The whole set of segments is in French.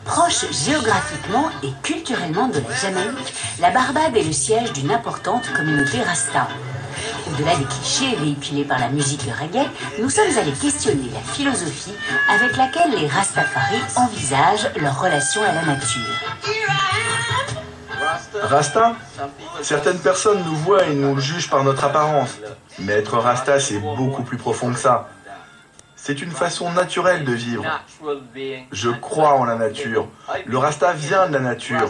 Proche géographiquement et culturellement de la Jamaïque, la Barbade est le siège d'une importante communauté rasta. Au-delà des clichés véhiculés par la musique reggae, nous sommes allés questionner la philosophie avec laquelle les Rastafari envisagent leur relation à la nature. Rasta? Certaines personnes nous voient et nous jugent par notre apparence. Mais être Rasta, c'est beaucoup plus profond que ça. C'est une façon naturelle de vivre. Je crois en la nature. Le Rasta vient de la nature.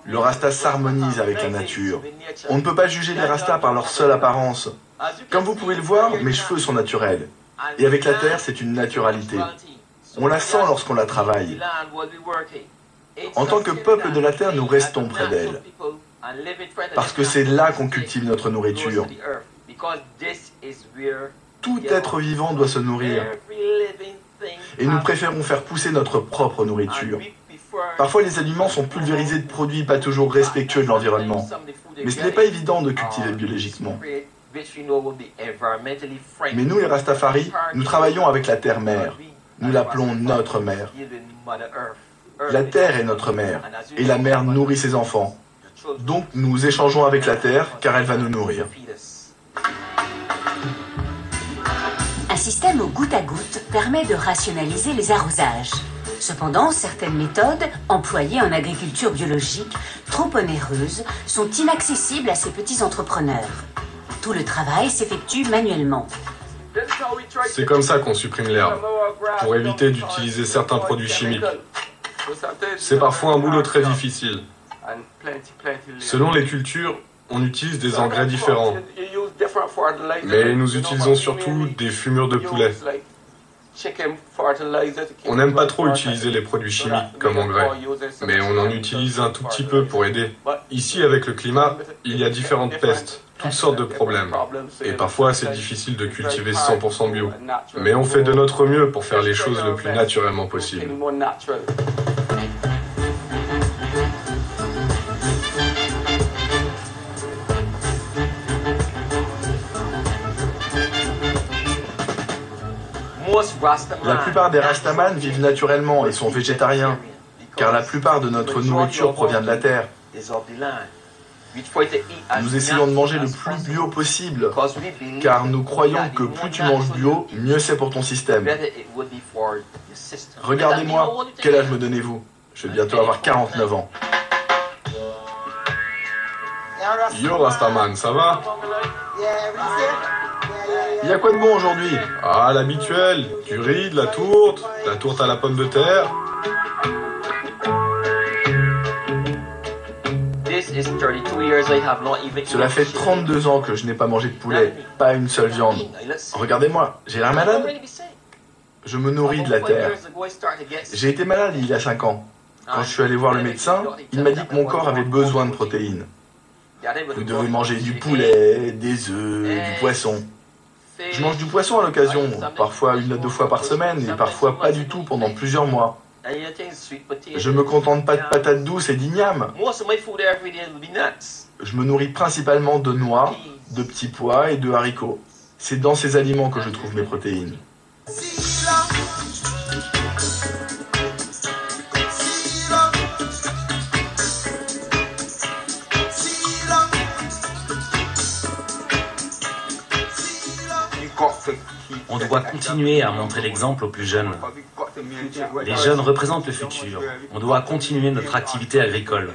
Le Rasta s'harmonise avec la nature. On ne peut pas juger les Rastas par leur seule apparence. Comme vous pouvez le voir, mes cheveux sont naturels. Et avec la terre, c'est une naturalité. On la sent lorsqu'on la travaille. En tant que peuple de la terre, nous restons près d'elle. Parce que c'est là qu'on cultive notre nourriture. Tout être vivant doit se nourrir. Et nous préférons faire pousser notre propre nourriture. Parfois, les aliments sont pulvérisés de produits pas toujours respectueux de l'environnement. Mais ce n'est pas évident de cultiver biologiquement. Mais nous, les Rastafari, nous travaillons avec la terre-mère. Nous l'appelons notre mère. La terre est notre mère, et la mère nourrit ses enfants. Donc, nous échangeons avec la terre, car elle va nous nourrir. Un système au goutte à goutte permet de rationaliser les arrosages. Cependant, certaines méthodes, employées en agriculture biologique, trop onéreuses, sont inaccessibles à ces petits entrepreneurs. Tout le travail s'effectue manuellement. C'est comme ça qu'on supprime l'herbe, pour éviter d'utiliser certains produits chimiques. C'est parfois un boulot très difficile. Selon les cultures, on utilise des engrais différents. Mais nous utilisons surtout des fumures de poulet. On n'aime pas trop utiliser les produits chimiques comme engrais, mais on en utilise un tout petit peu pour aider. Ici, avec le climat, il y a différentes pestes, toutes sortes de problèmes. Et parfois, c'est difficile de cultiver 100% bio. Mais on fait de notre mieux pour faire les choses le plus naturellement possible. La plupart des Rastamans vivent naturellement et sont végétariens, car la plupart de notre nourriture provient de la terre. Nous essayons de manger le plus bio possible, car nous croyons que plus tu manges bio, mieux c'est pour ton système. Regardez-moi, quel âge me donnez-vous? Je vais bientôt avoir 49 ans. Yo Rastaman, ça va? Il y a quoi de bon aujourd'hui? Ah, l'habituel, du riz, de la tourte à la pomme de terre. Cela fait 32 ans que je n'ai pas mangé de poulet, pas une seule viande. Regardez-moi, j'ai l'air malade? Je me nourris de la terre. J'ai été malade il y a 5 ans. Quand je suis allé voir le médecin, il m'a dit que mon corps avait besoin de protéines. Vous devez manger du poulet, des œufs, du poisson. Je mange du poisson à l'occasion, parfois 1 à 2 fois par semaine, et parfois pas du tout pendant plusieurs mois. Je me contente pas de patates douces et d'igname. Je me nourris principalement de noix, de petits pois et de haricots. C'est dans ces aliments que je trouve mes protéines. On doit continuer à montrer l'exemple aux plus jeunes. Les jeunes représentent le futur. On doit continuer notre activité agricole.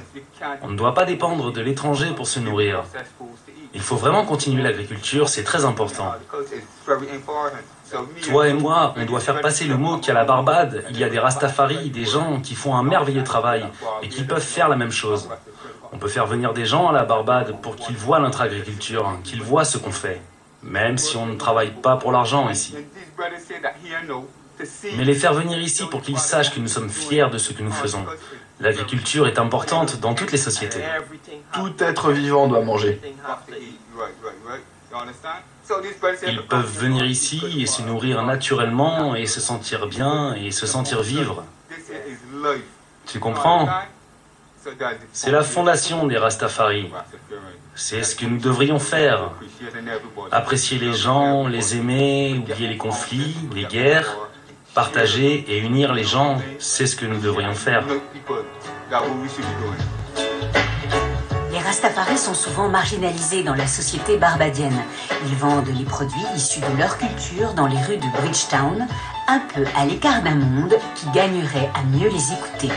On ne doit pas dépendre de l'étranger pour se nourrir. Il faut vraiment continuer l'agriculture, c'est très important. Toi et moi, on doit faire passer le mot qu'à la Barbade, il y a des Rastafari, des gens qui font un merveilleux travail et qui peuvent faire la même chose. On peut faire venir des gens à la Barbade pour qu'ils voient notre agriculture, qu'ils voient ce qu'on fait. Même si on ne travaille pas pour l'argent ici. Mais les faire venir ici pour qu'ils sachent que nous sommes fiers de ce que nous faisons. L'agriculture est importante dans toutes les sociétés. Tout être vivant doit manger. Ils peuvent venir ici et se nourrir naturellement et se sentir bien et se sentir vivre. Tu comprends? C'est la fondation des Rastafari. C'est ce que nous devrions faire. Apprécier les gens, les aimer, oublier les conflits, les guerres, partager et unir les gens, c'est ce que nous devrions faire. Les Rastafaris sont souvent marginalisés dans la société barbadienne. Ils vendent les produits issus de leur culture dans les rues de Bridgetown, un peu à l'écart d'un monde qui gagnerait à mieux les écouter.